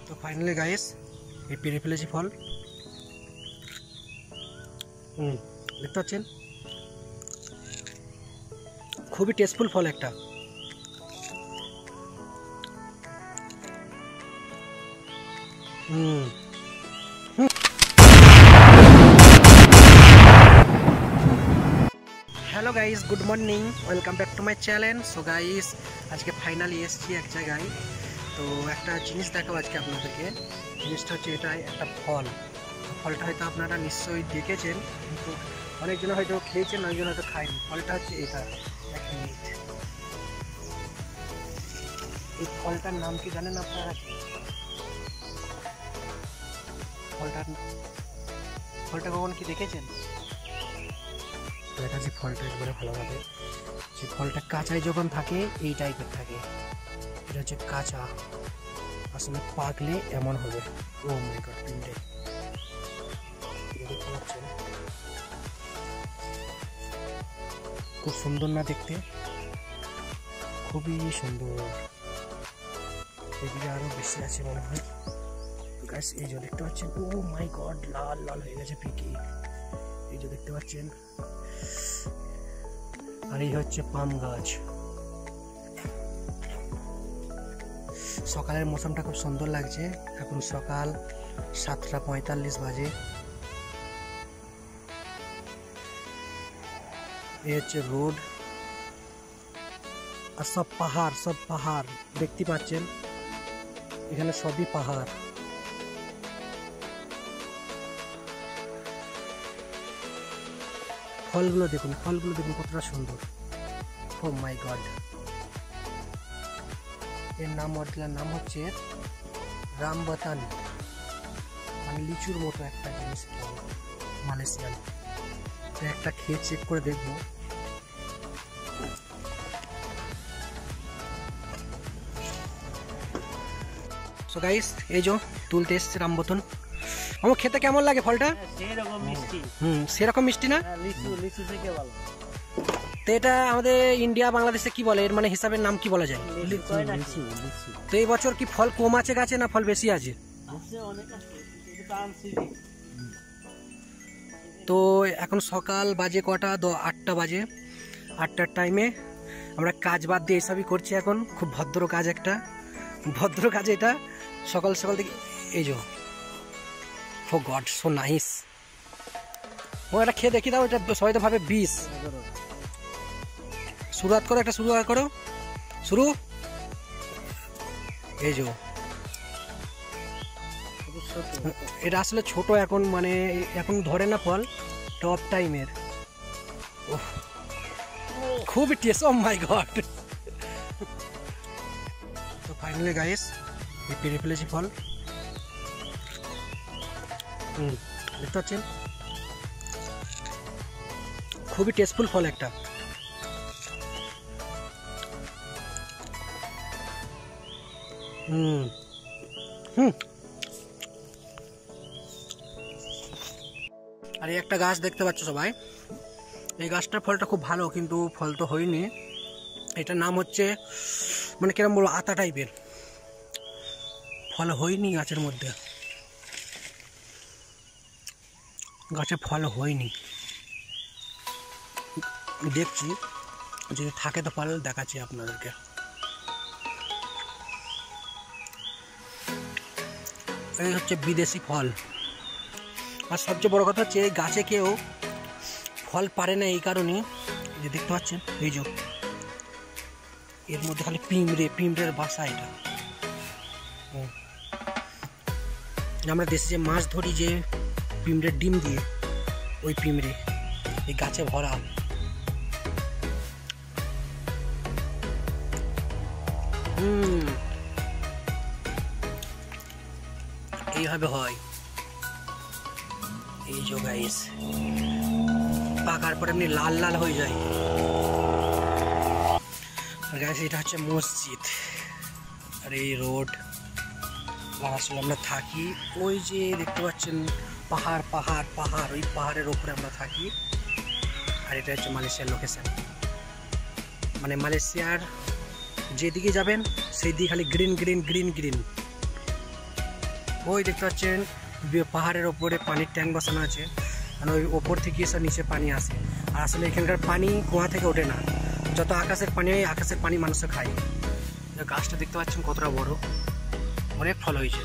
তো finally guys এই পেরে ফেলেছি ফল। দেখতে পাচ্ছেন খুবই টেস্টফুল ফল একটা। Hello guys, good morning, welcome back to my channel. So guys আজকে ফাইনালি এসেছি এক জায়গায়। তো একটা জিনিস দেখাবো আজকে আপনাদেরকে। জিনিসটা হচ্ছে এটাই একটা ফল। ফলটা হয়তো আপনারা নিশ্চয়ই দেখেছেন, কিন্তু অনেকজন হয়তো খেয়েছেন, অনেকজন হয়তো খায়নি। ফলটা হচ্ছে এটা। এক মিনিট, এই ফলটার নাম কি জানেন আপনারা? ফলটা কখন কি দেখেছেন? দেখাচ্ছি ফলটা একবারে ভালোভাবে। যে ফলটা কাঁচাই যখন থাকে এই টাইপের থাকে, এটা হচ্ছে কাঁচা, আসলে পাকলে এমন হবে। ও মাই গড, প্রিন্টে দেখতে পাচ্ছেন খুব সুন্দর না দেখতে? খুবই সুন্দর। এদিকে আরো বেশি আছে মনে হয়। গাইস এই যে দেখতে পাচ্ছেন, ও মাই গড, লাল লাল হয়ে গেছে পিকে। এই যে দেখতে পাচ্ছেন, আর এই হচ্ছে পাম গাছ। সকালের মৌসুমটা খুব সুন্দর লাগছে। এখন সকাল 7:45 বাজে। এই হচ্ছে রোড, আর সব পাহাড় দেখতে পাচ্ছেন, এখানে সবই পাহাড়। ফলগুলো দেখুন কতটা সুন্দর। ও মাই গড, এর নাম অরিজিনাল নাম হচ্ছে রামবতান, মানে লিচুর মতো একটা জিনিস, মালয়েশিয়ান। একটা খেয়ে চেক করে দেখবো। সো গাইস এই যে তুলতে এসছে রামবতন। আমার খেতে কেমন লাগে ফলটা? সেরকম মিষ্টি। সেরকম মিষ্টি না? লিচু থেকে ভালো। তো এটা আমাদের ইন্ডিয়া বাংলাদেশে কি বলে, এর মানে হিসাবের নাম কি বলা যায়? তো এই বছর কি ফল কম আছে গাছে না ফল বেশি আছে? তো এখন সকাল বাজে কটা? 8টা বাজে। 8টার টাইমে আমরা কাজ বাদ দিয়ে এসবই করছি এখন। খুব ভদ্র কাজ, একটা ভদ্র কাজ এটা। সকাল সকাল থেকে এই যে, ও গড, সো নাইস। ও এটা খেয়ে দেখি দাও, এটা সবাই তো ভাবে বিষ। শুরুয়াত করো, একটা শুরুয়াত করো, শুরু। এই যে এটা আসলে ছোট এখন, মানে এখন ধরে না ফল, টপ টাইমের। খুবই টেস্ট, ও মাই গড। তো ফাইনালি গাইস পেরে ফেলেছি ফল। দেখতে পাচ্ছেন খুবই টেস্টফুল ফল একটা। আর এই একটা গাছ দেখতে পাচ্ছ সবাই, এই গাছটার ফলটা খুব ভালো, কিন্তু ফল তো হয়নি। এটার নাম হচ্ছে, মানে কিরম বলবো, আতা টাইপের। ফল হয়নি গাছের মধ্যে, গাছে ফল হয়নি। দেখছি যদি থাকে তো ফল দেখাচ্ছি আপনাদেরকে। এই হচ্ছে বিদেশি ফল। আর সবচেয়ে বড় কথা হচ্ছে এই গাছে কেউ ফল পারে না, এই কারণে যে দেখতে পাচ্ছেন এই যে এর মধ্যে খালি পিঁমড়ের বাসা। এটা আমরা দেশে যে মাছ ধরি, যে পিঁমড়ের ডিম দিয়ে, ওই পিঁমড়ে এই গাছে ভরা। এইভাবে হয়। এই যে গাইস পাকার পরে এমনি লাল লাল হয়ে যায়। আর গাইস এটা হচ্ছে মসজিদ, আর এই রোড। আর আসলে আমরা থাকি ওই যে দেখতে পাচ্ছেন পাহাড়, ওই পাহাড়ের ওপরে আমরা থাকি। আর এটা হচ্ছে মালয়েশিয়ার লোকেশন, মানে মালয়েশিয়ার যেদিকে যাবেন সেই দিকে খালি গ্রিন গ্রিন গ্রিন গ্রিন। ওই দেখতে পাচ্ছেন পাহাড়ের ওপরে পানির ট্যাঙ্ক বসানো আছে, আর ওই ওপর থেকে সব নিচে পানি আসে। আর আসলে এখানকার পানি কুয়া থেকে ওঠে না, যত আকাশের পানি হয় আকাশের পানি মানুষে খায়। গাছটা দেখতে পাচ্ছেন কতটা বড়, অনেক ফল হয়েছে।